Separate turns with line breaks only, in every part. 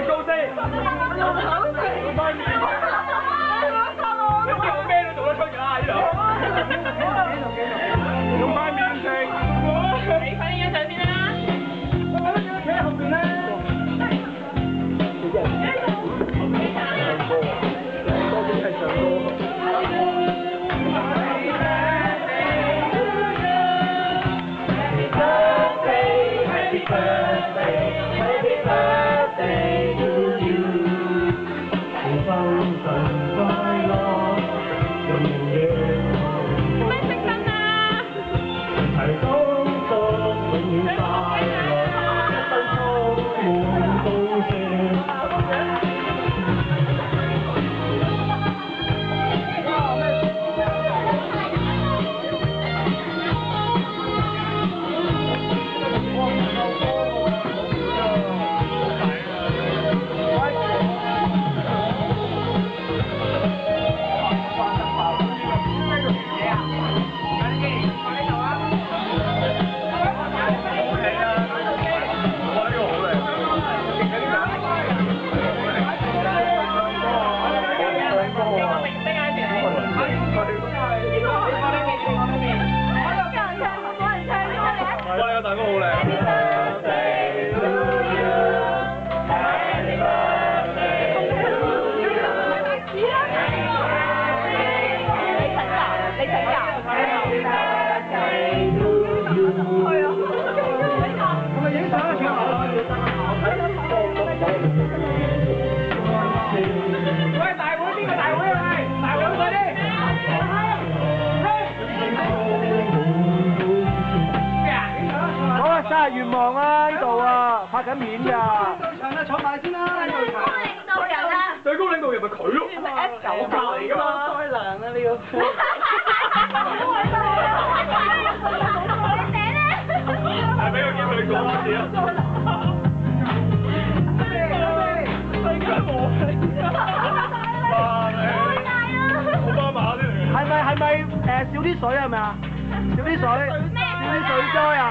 高先。你知我咩都做得出㗎呢度。用塊面食。你快啲影相先啦。企喺後邊咧。願望啊！呢度啊，拍緊片㗎。到場啦，坐埋先啦。最高領導人啊！最高領導人咪佢咯。係 F9嚟㗎嘛？開梁啊呢個。係俾個機會你講多次啊！好巴馬啲嚟嘅。係咪少啲水係咪啊？少啲水。少啲水災啊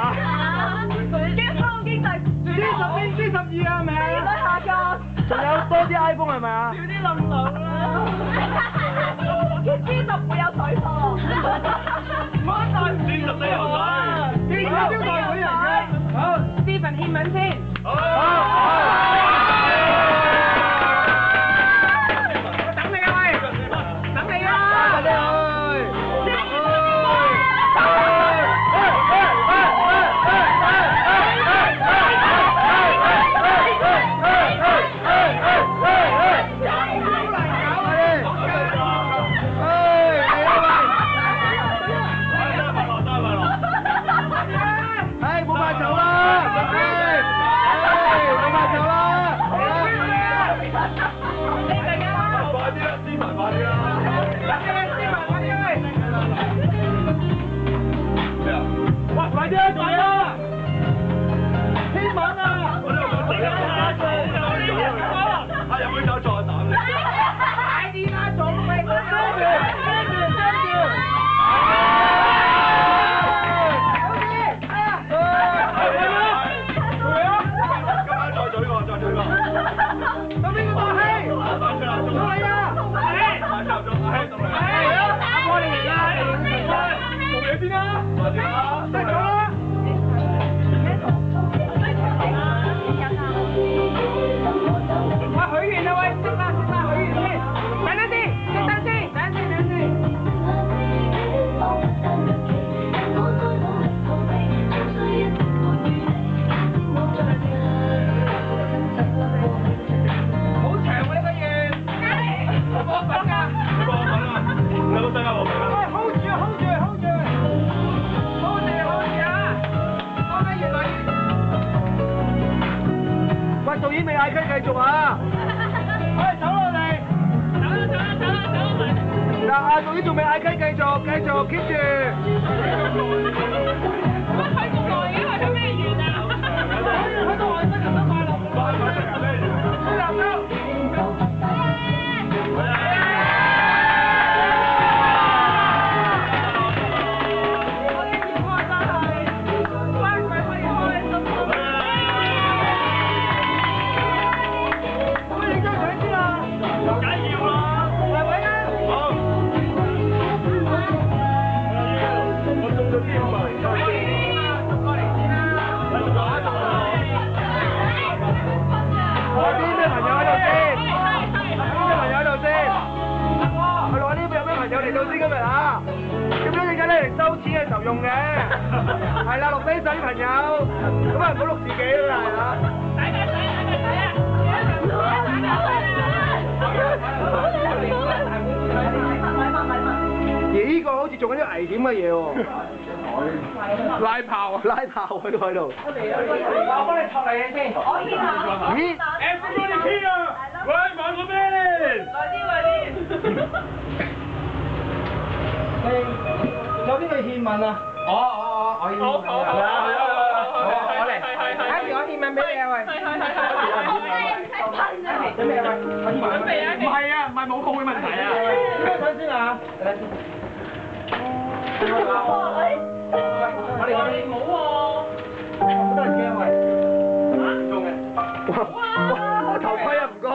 ！G12啊，係咪啊？下降。仲有多啲 iPhone 係咪啊？少啲冧樓啦。G10會有水貨。G10都有水。G10招待會人嘅。好 ，Stephen 獻吻先。好。等你啊喂！等你啊！導演未嗌雞繼續啊！喂，走落嚟！嗱，導演仲未嗌雞，繼續 keep 住。乜睇咁耐嘅？係咩緣啊？喺度外星人都快樂啦！外星人咩緣？快樂啦！老師今日啊，咁樣點解咧嚟收錢嘅時候用嘅？係啦，錄低晒啲朋友，咁啊唔好錄自己啦，係啊。咦？呢個好似做緊啲危險嘅嘢喎。拉炮啊！拉炮喺度。我幫你托嚟先。我牽下。咦 ？Everybody here！ 喂，慢嗰邊。來啲。有邊個獻文啊？我獻文。我嚟。我獻文俾你啊喂。準備啊喂。準備啊！唔係啊，唔係舞步嘅問題啊。邊個先啊？我哋冇喎，好多人驚喂，中嘅。哇！頭盔啊，唔該。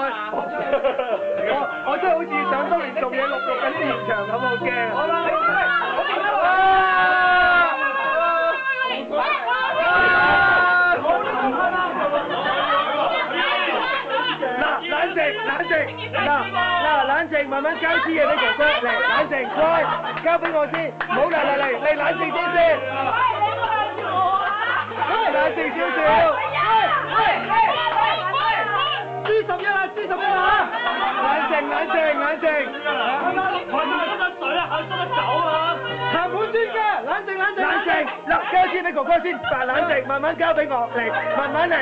我真係好似想當年做嘢錄緊啲現場咁，好驚。好啦，冷靜，慢慢交支嘢俾哥哥嚟，冷靜，乖，交俾我先，唔好嚟，你冷靜啲先。冷靜少少。G11啦，G11啦。冷靜。水啊，收得走啊。談判專家，冷靜。嗱，交支俾哥哥先，冷靜，慢慢交俾我嚟，慢慢嚟，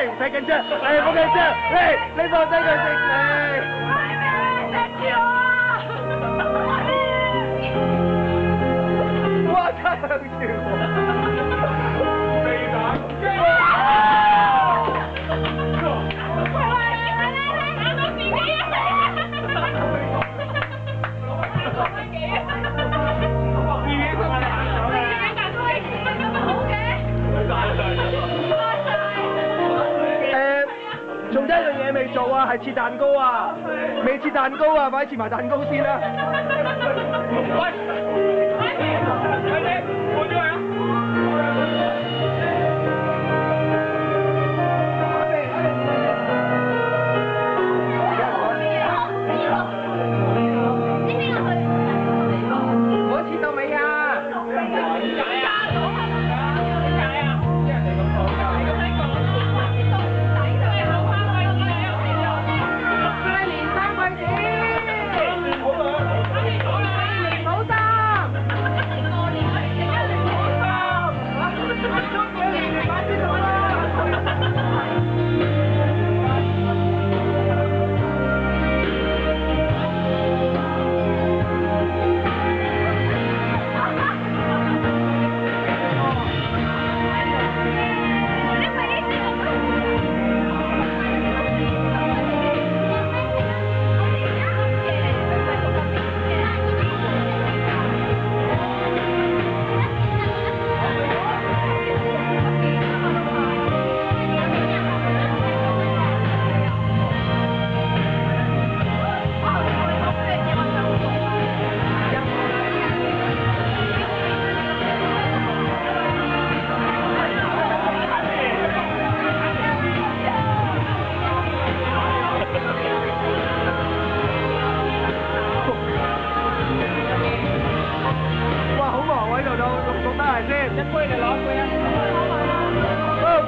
唔使緊張，唔好緊張，嚟，你放低佢先，嚟。哇！真係好笑喎！未打機。仲有一樣嘢未做啊，係切蛋糕啊！未切蛋糕啊，快啲切埋蛋糕先啦！喂，換咗佢啊！我切到未啊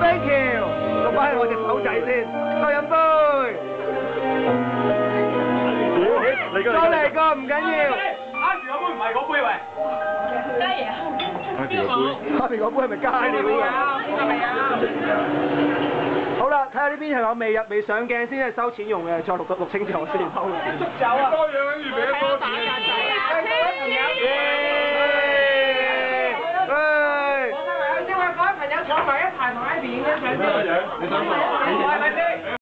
？Thank you， 錄翻喺我隻手仔先，再飲杯。再嚟個唔緊要。阿時嗰杯唔係嗰杯喂。加嘢啊？阿時嗰杯係咪加料啊？好啦，睇下呢邊係我未上鏡先係收錢用嘅，再錄清楚先。捉走啊！多樣跟住俾多錢。朋友坐埋一排同一邊嘅，上邊。你想